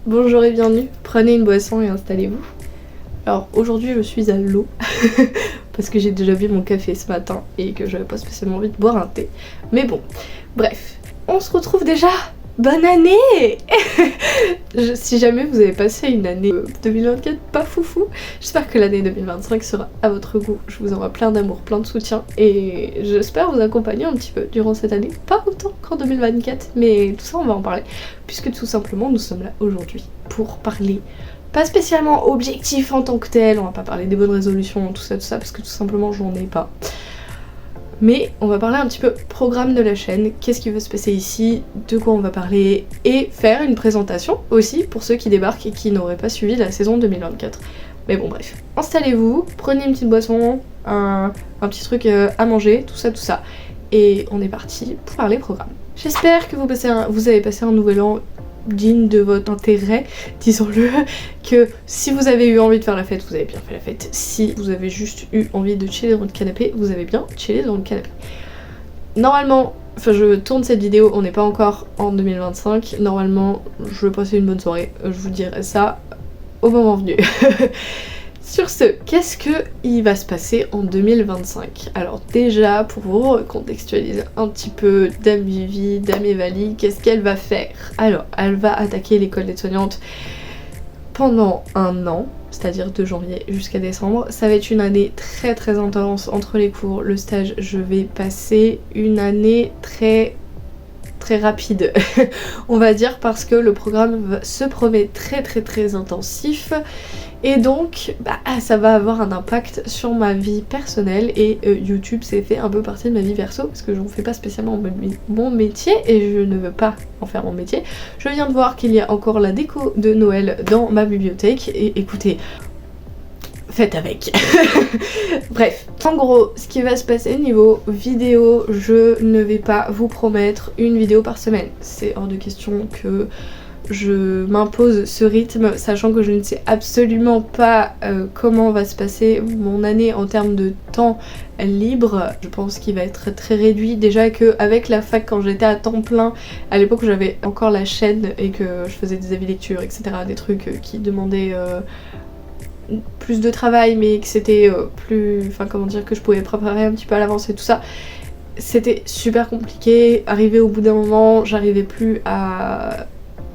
Bonjour et bienvenue, prenez une boisson et installez-vous. Alors aujourd'hui je suis à l'eau parce que j'ai déjà bu mon café ce matin et que j'avais pas spécialement envie de boire un thé. Mais bon, bref, on se retrouve déjà. Bonne année. Si jamais vous avez passé une année 2024 pas foufou, j'espère que l'année 2025 sera à votre goût. Je vous envoie plein d'amour, plein de soutien et j'espère vous accompagner un petit peu durant cette année. Pas autant qu'en 2024, mais tout ça on va en parler puisque tout simplement nous sommes là aujourd'hui pour parler pas spécialement objectif en tant que tel, on va pas parler des bonnes résolutions, tout ça parce que tout simplement j'en ai pas. Mais on va parler un petit peu programme de la chaîne, qu'est-ce qui va se passer ici, de quoi on va parler, et faire une présentation aussi pour ceux qui débarquent et qui n'auraient pas suivi la saison 2024. Mais bon bref, installez-vous, prenez une petite boisson, un petit truc à manger, tout ça, et on est parti pour parler programme. J'espère que vous avez passé un nouvel an digne de votre intérêt, disons-le, que si vous avez eu envie de faire la fête, vous avez bien fait la fête. Si vous avez juste eu envie de chiller dans le canapé, vous avez bien chillé dans le canapé. Normalement, je tourne cette vidéo, on n'est pas encore en 2025, normalement je vais passer une bonne soirée, je vous dirai ça au moment venu. Sur ce, qu'est-ce qu'il va se passer en 2025? Alors déjà, pour vous recontextualiser un petit peu, Dame Vivi, Dame Evali, qu'est-ce qu'elle va faire? Alors, elle va attaquer l'école d'aide-soignante pendant un an, c'est-à-dire de janvier jusqu'à décembre. Ça va être une année très intense entre les cours, le stage. Je vais passer une année très rapide, on va dire, parce que le programme se promet très intensif. Et donc, ça va avoir un impact sur ma vie personnelle et YouTube c'est fait un peu partie de ma vie perso parce que je ne fais pas spécialement mon métier et je ne veux pas en faire mon métier. Je viens de voir qu'il y a encore la déco de Noël dans ma bibliothèque et écoutez, faites avec. Bref, en gros, ce qui va se passer niveau vidéo, je ne vais pas vous promettre une vidéo par semaine. C'est hors de question que je m'impose ce rythme, sachant que je ne sais absolument pas comment va se passer mon année en termes de temps libre. Je pense qu'il va être très réduit. Déjà qu'avec la fac, quand j'étais à temps plein, à l'époque où j'avais encore la chaîne et que je faisais des avis lecture, etc., des trucs qui demandaient plus de travail, mais que c'était plus... Enfin, comment dire, que je pouvais préparer un petit peu à l'avance et tout ça. C'était super compliqué. Arrivé au bout d'un moment, j'arrivais plus à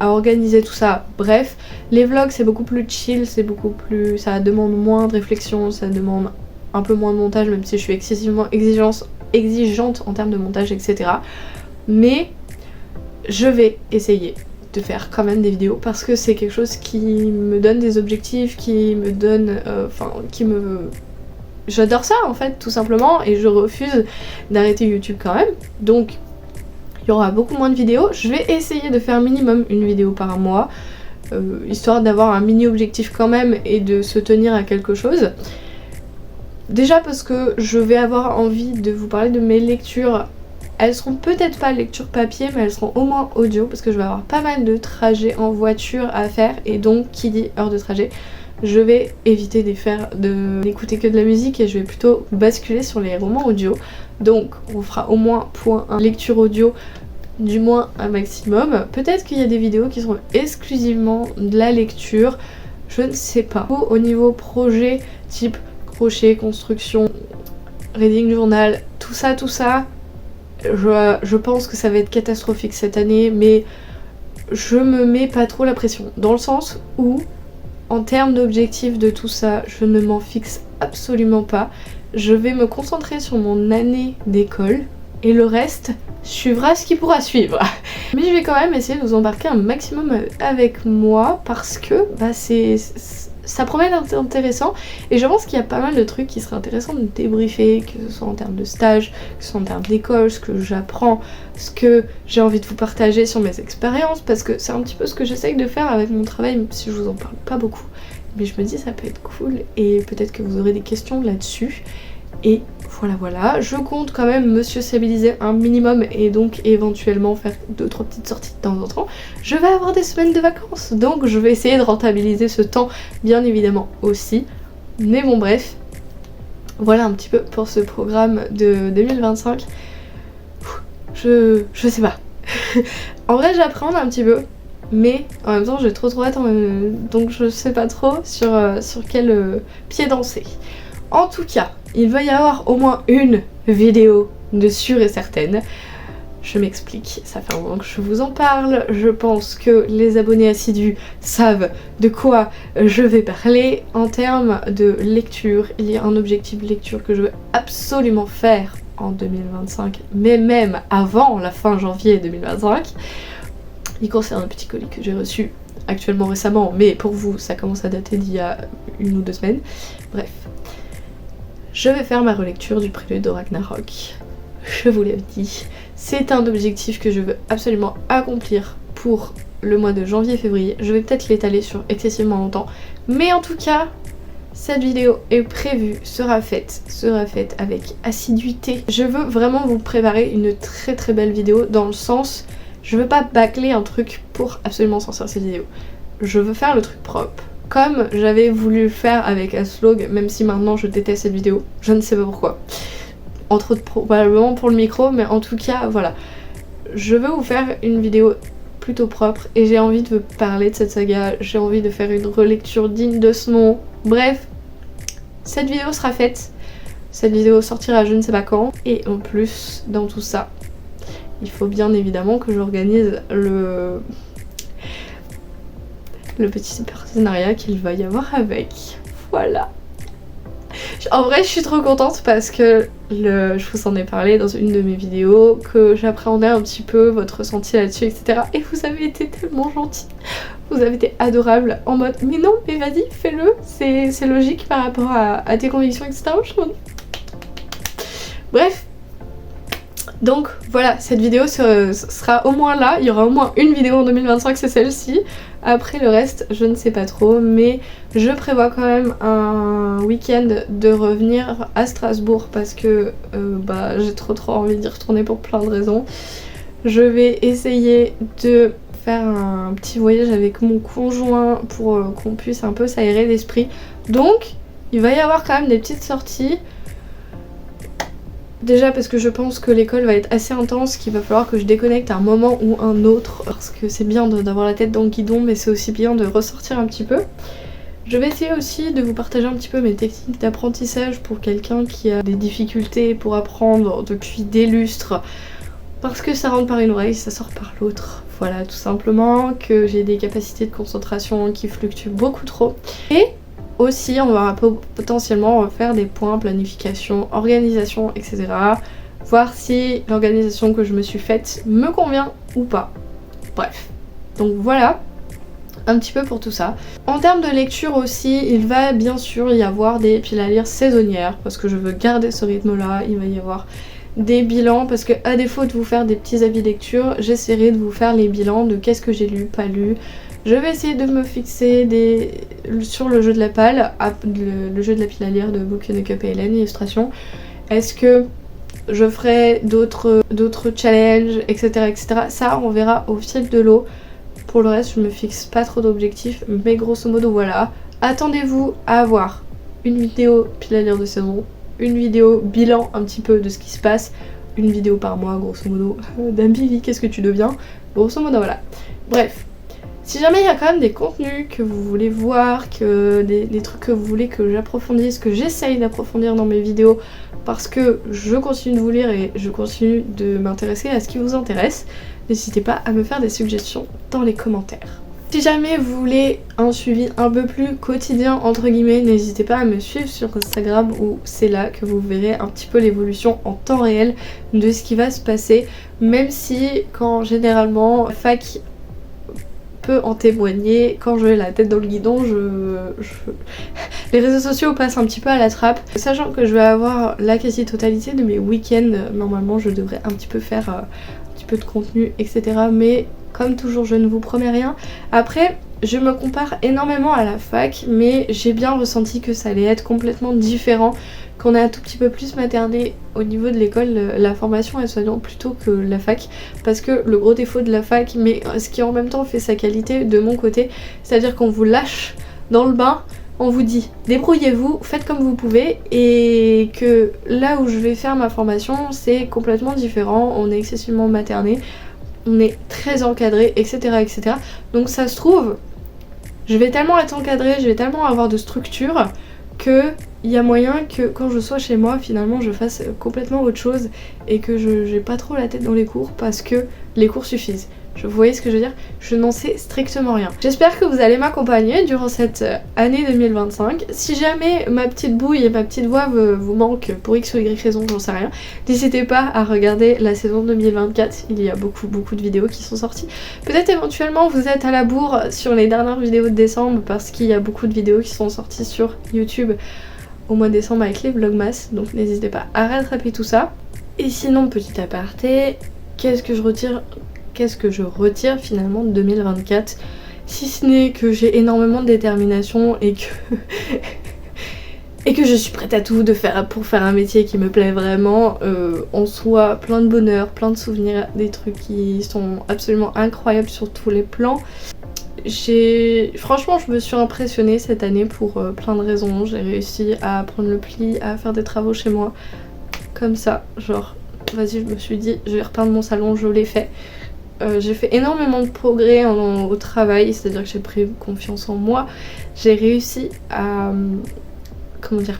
organiser tout ça. Bref, les vlogs c'est beaucoup plus chill, c'est beaucoup plus... ça demande moins de réflexion, ça demande un peu moins de montage, même si je suis excessivement exigeante en termes de montage, etc. Mais je vais essayer de faire quand même des vidéos parce que c'est quelque chose qui me donne des objectifs, qui me donne... J'adore ça en fait, tout simplement, et je refuse d'arrêter YouTube quand même. Donc il y aura beaucoup moins de vidéos. Je vais essayer de faire minimum une vidéo par mois, histoire d'avoir un mini objectif quand même et de se tenir à quelque chose. Déjà parce que je vais avoir envie de vous parler de mes lectures. Elles seront peut-être pas lecture papier, mais elles seront au moins audio parce que je vais avoir pas mal de trajets en voiture à faire, et donc qui dit heure de trajet, je vais éviter d'écouter que de la musique et je vais plutôt basculer sur les romans audio. Donc on fera au moins point 1 lecture audio, du moins un maximum. Peut-être qu'il y a des vidéos qui seront exclusivement de la lecture, je ne sais pas. Au niveau projet type crochet, construction, reading journal, tout ça, je pense que ça va être catastrophique cette année, mais je me mets pas trop la pression, dans le sens où en termes d'objectifs de tout ça, je ne m'en fixe absolument pas. Je vais me concentrer sur mon année d'école et le reste suivra ce qui pourra suivre. Mais je vais quand même essayer de vous embarquer un maximum avec moi parce que ça promet d'être intéressant et je pense qu'il y a pas mal de trucs qui seraient intéressants de débriefer, que ce soit en termes de stage, que ce soit en termes d'école, ce que j'apprends, ce que j'ai envie de vous partager sur mes expériences, parce que c'est un petit peu ce que j'essaye de faire avec mon travail, même si je vous en parle pas beaucoup. Mais je me dis ça peut être cool et peut-être que vous aurez des questions là-dessus. Et voilà, je compte quand même me sociabiliser un minimum et donc éventuellement faire 2-3 petites sorties de temps en temps. Je vais avoir des semaines de vacances, donc je vais essayer de rentabiliser ce temps bien évidemment aussi. Mais bon bref, voilà un petit peu pour ce programme de 2025. Je sais pas. En vrai j'appréhende un petit peu mais en même temps j'ai trop hâte, donc je sais pas trop sur quel pied danser. En tout cas, il va y avoir au moins une vidéo de sûre et certaine. Je m'explique, ça fait un moment que je vous en parle, je pense que les abonnés assidus savent de quoi je vais parler. En termes de lecture, il y a un objectif de lecture que je veux absolument faire en 2025, mais même avant la fin janvier 2025. Il concerne un petit colis que j'ai reçu actuellement récemment, mais pour vous ça commence à dater d'il y a 1 ou 2 semaines. Bref, je vais faire ma relecture du Prélude de Ragnarok. Je vous l'ai dit, c'est un objectif que je veux absolument accomplir pour le mois de janvier-février. Je vais peut-être l'étaler sur excessivement longtemps, mais en tout cas, cette vidéo est prévue, sera faite avec assiduité. Je veux vraiment vous préparer une très très belle vidéo dans le sens, je veux pas bâcler un truc pour absolument sortir cette vidéo. Je veux faire le truc propre. Comme j'avais voulu le faire avec Aslog, même si maintenant je déteste cette vidéo, je ne sais pas pourquoi. Entre autres probablement pour le micro, mais en tout cas voilà. Je veux vous faire une vidéo plutôt propre et j'ai envie de vous parler de cette saga, j'ai envie de faire une relecture digne de ce nom. Bref, cette vidéo sera faite, cette vidéo sortira je ne sais pas quand, et en plus dans tout ça, il faut bien évidemment que j'organise le petit partenariat qu'il va y avoir avec. Voilà. En vrai je suis trop contente parce que je vous en ai parlé dans une de mes vidéos, que j'appréhendais un petit peu votre ressenti là-dessus, etc. Et vous avez été tellement gentils, vous avez été adorables en mode mais non mais vas-y fais-le, c'est logique par rapport à tes convictions, etc. Bref, donc voilà, cette vidéo sera au moins là, il y aura au moins une vidéo en 2025, c'est celle-ci. Après le reste, je ne sais pas trop, mais je prévois quand même un week-end de revenir à Strasbourg parce que j'ai trop envie d'y retourner pour plein de raisons. Je vais essayer de faire un petit voyage avec mon conjoint pour qu'on puisse un peu s'aérer l'esprit. Donc il va y avoir quand même des petites sorties. Déjà parce que je pense que l'école va être assez intense, qu'il va falloir que je déconnecte à un moment ou un autre, parce que c'est bien d'avoir la tête dans le guidon, mais c'est aussi bien de ressortir un petit peu. Je vais essayer aussi de vous partager un petit peu mes techniques d'apprentissage pour quelqu'un qui a des difficultés pour apprendre depuis des lustres, parce que ça rentre par une oreille, ça sort par l'autre. Voilà, tout simplement, que j'ai des capacités de concentration qui fluctuent beaucoup trop. Et aussi, on va potentiellement faire des points, planification, organisation, etc. Voir si l'organisation que je me suis faite me convient ou pas. Bref, donc voilà un petit peu pour tout ça. En termes de lecture aussi, il va bien sûr y avoir des piles à lire saisonnières parce que je veux garder ce rythme-là. Il va y avoir des bilans parce que à défaut de vous faire des petits avis lecture, j'essaierai de vous faire les bilans de qu'est-ce que j'ai lu, pas lu. Je vais essayer de me fixer sur le jeu de la pile, le jeu de la pile à lire de Book and Cup et Hélène, illustration. Est-ce que je ferai d'autres challenges, etc., etc. Ça, on verra au fil de l'eau. Pour le reste, je me fixe pas trop d'objectifs, mais grosso modo, voilà. Attendez-vous à avoir une vidéo pile à lire de saison, une vidéo bilan un petit peu de ce qui se passe, une vidéo par mois, grosso modo, d'Ambivi, qu'est-ce que tu deviens, grosso modo, voilà. Bref. Si jamais il y a quand même des contenus que vous voulez voir, des trucs que vous voulez que j'approfondisse, que j'essaye d'approfondir dans mes vidéos, parce que je continue de vous lire et je continue de m'intéresser à ce qui vous intéresse, n'hésitez pas à me faire des suggestions dans les commentaires. Si jamais vous voulez un suivi un peu plus quotidien entre guillemets, n'hésitez pas à me suivre sur Instagram où c'est là que vous verrez un petit peu l'évolution en temps réel de ce qui va se passer, même si quand généralement fac peut en témoigner, quand j'ai la tête dans le guidon, les réseaux sociaux passent un petit peu à la trappe. Sachant que je vais avoir la quasi-totalité de mes week-ends, normalement je devrais un petit peu faire un petit peu de contenu, etc. Mais comme toujours, je ne vous promets rien. Après, je me compare énormément à la fac, mais j'ai bien ressenti que ça allait être complètement différent, qu'on est un tout petit peu plus materné au niveau de l'école, la formation est soignante plutôt que la fac, parce que le gros défaut de la fac, mais ce qui en même temps fait sa qualité de mon côté, c'est-à-dire qu'on vous lâche dans le bain, on vous dit débrouillez-vous, faites comme vous pouvez, et que là où je vais faire ma formation c'est complètement différent, on est excessivement materné. on est très encadré, etc., etc. Donc ça se trouve, je vais tellement être encadrée, je vais tellement avoir de structure que il y a moyen que quand je sois chez moi, finalement, je fasse complètement autre chose et que j'ai pas trop la tête dans les cours parce que les cours suffisent. Vous voyez ce que je veux dire? Je n'en sais strictement rien. J'espère que vous allez m'accompagner durant cette année 2025. Si jamais ma petite bouille et ma petite voix vous manquent pour X ou Y raison, j'en sais rien, n'hésitez pas à regarder la saison 2024. Il y a beaucoup de vidéos qui sont sorties. Peut-être éventuellement vous êtes à la bourre sur les dernières vidéos de décembre parce qu'il y a beaucoup de vidéos qui sont sorties sur YouTube au mois de décembre avec les vlogmas. Donc n'hésitez pas à rattraper tout ça. Et sinon, petit aparté, qu'est-ce que je retire finalement de 2024, si ce n'est que j'ai énormément de détermination et que je suis prête à tout pour faire un métier qui me plaît vraiment, en soi plein de bonheur, plein de souvenirs, des trucs qui sont absolument incroyables sur tous les plans. Franchement, je me suis impressionnée cette année pour plein de raisons. J'ai réussi à prendre le pli, à faire des travaux chez moi comme ça, genre vas-y, je me suis dit je vais repeindre mon salon, je l'ai fait. J'ai fait énormément de progrès au travail, c'est-à-dire que j'ai pris confiance en moi. J'ai réussi à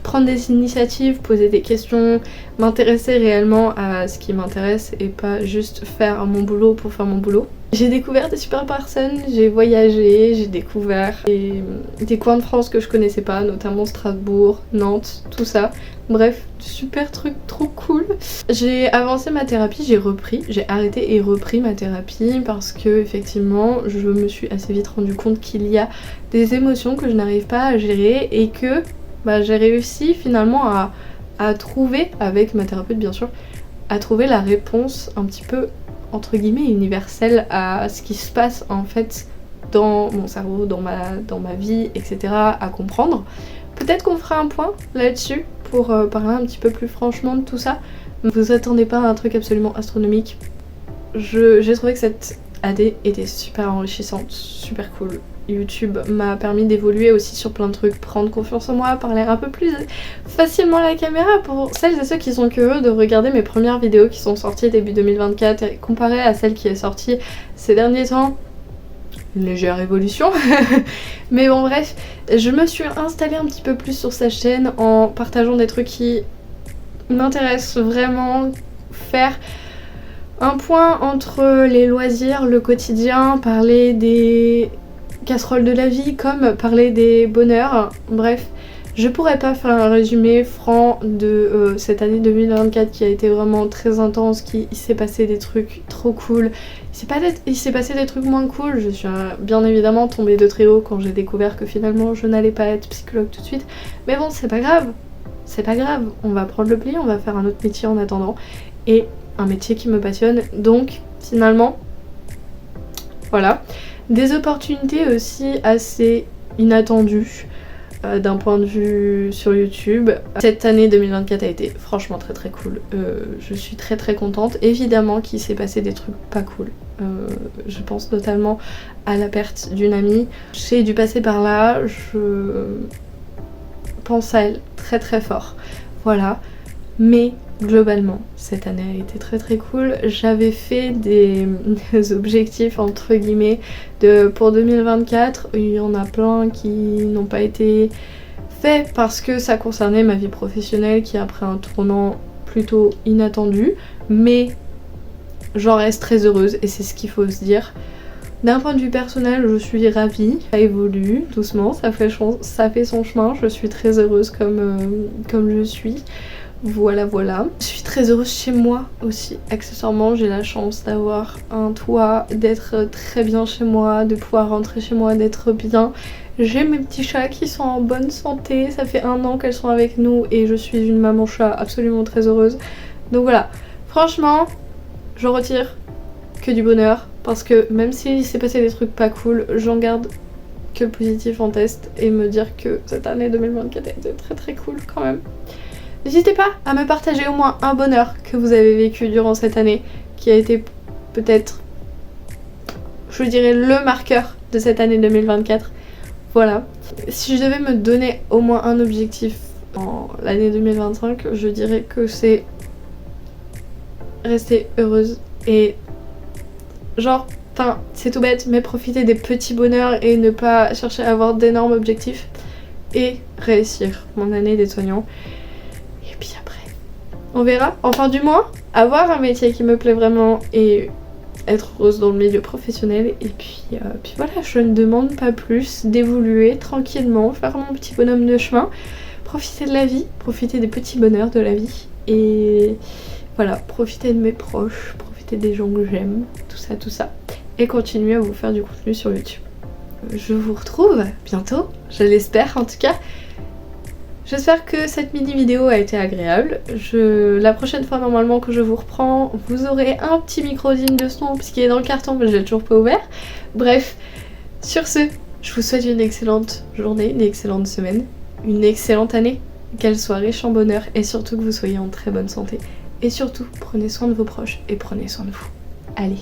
prendre des initiatives, poser des questions, m'intéresser réellement à ce qui m'intéresse et pas juste faire mon boulot pour faire mon boulot. J'ai découvert des super personnes, j'ai voyagé, j'ai découvert des coins de France que je connaissais pas, notamment Strasbourg, Nantes, tout ça. Bref, super truc trop cool. J'ai avancé ma thérapie, j'ai arrêté et repris ma thérapie parce que effectivement je me suis assez vite rendu compte qu'il y a des émotions que je n'arrive pas à gérer et que j'ai réussi finalement à trouver, avec ma thérapeute bien sûr, à trouver la réponse un petit peu entre guillemets universelle à ce qui se passe en fait dans mon cerveau, dans ma vie, etc. à comprendre. Peut-être qu'on fera un point là-dessus pour parler un petit peu plus franchement de tout ça. Ne vous attendez pas à un truc absolument astronomique. J'ai trouvé que cette année était super enrichissante, super cool. YouTube m'a permis d'évoluer aussi sur plein de trucs, prendre confiance en moi, parler un peu plus facilement à la caméra pour celles et ceux qui sont curieux de regarder mes premières vidéos qui sont sorties début 2024 et comparées à celle qui est sortie ces derniers temps. Une légère évolution. Mais bon bref, je me suis installée un petit peu plus sur sa chaîne en partageant des trucs qui m'intéressent vraiment, faire un point entre les loisirs, le quotidien, parler des casseroles de la vie comme parler des bonheurs. Bref, je pourrais pas faire un résumé franc de cette année 2024 qui a été vraiment très intense, il s'est passé des trucs trop cool, il s'est passé des trucs moins cool. Je suis bien évidemment tombée de très haut quand j'ai découvert que finalement je n'allais pas être psychologue tout de suite, mais bon c'est pas grave, on va prendre le pli, on va faire un autre métier en attendant, et un métier qui me passionne, donc finalement voilà. Des opportunités aussi assez inattendues d'un point de vue sur YouTube. Cette année 2024 a été franchement très cool. Je suis très contente. Évidemment qu'il s'est passé des trucs pas cool. Je pense notamment à la perte d'une amie. J'ai dû passer par là. Je pense à elle très fort. Voilà. Mais globalement, cette année a été très cool. J'avais fait des objectifs entre guillemets pour 2024. Il y en a plein qui n'ont pas été faits parce que ça concernait ma vie professionnelle qui a pris un tournant plutôt inattendu. Mais j'en reste très heureuse et c'est ce qu'il faut se dire. D'un point de vue personnel, je suis ravie. Ça évolue doucement, ça fait son chemin. Je suis très heureuse comme je suis. Voilà. Je suis très heureuse chez moi aussi. Accessoirement, j'ai la chance d'avoir un toit, d'être très bien chez moi, de pouvoir rentrer chez moi, d'être bien. J'ai mes petits chats qui sont en bonne santé. Ça fait 1 an qu'elles sont avec nous et je suis une maman chat absolument très heureuse. Donc voilà, franchement, je retire que du bonheur parce que même s'il s'est passé des trucs pas cool, j'en garde que le positif en test et me dire que cette année 2024 a été très cool quand même. N'hésitez pas à me partager au moins un bonheur que vous avez vécu durant cette année qui a été peut-être, je dirais, le marqueur de cette année 2024. Voilà. Si je devais me donner au moins un objectif en l'année 2025, je dirais que c'est rester heureuse et Genre, enfin, c'est tout bête, mais profiter des petits bonheurs et ne pas chercher à avoir d'énormes objectifs. Et réussir mon année d'aide-soignant. Et puis après, on verra. Enfin, du moins, avoir un métier qui me plaît vraiment et être heureuse dans le milieu professionnel. Et puis voilà, je ne demande pas plus, d'évoluer tranquillement, faire mon petit bonhomme de chemin, profiter de la vie, profiter des petits bonheurs de la vie. Et voilà, profiter de mes proches, profiter des gens que j'aime, tout ça. Et continuer à vous faire du contenu sur YouTube. Je vous retrouve bientôt, je l'espère en tout cas. J'espère que cette mini vidéo a été agréable. La prochaine fois normalement que je vous reprends, vous aurez un petit micro digne de ce nom puisqu'il est dans le carton mais je l'ai toujours pas ouvert. Bref, sur ce, je vous souhaite une excellente journée, une excellente semaine, une excellente année, qu'elle soit riche en bonheur et surtout que vous soyez en très bonne santé. Et surtout, prenez soin de vos proches et prenez soin de vous. Allez,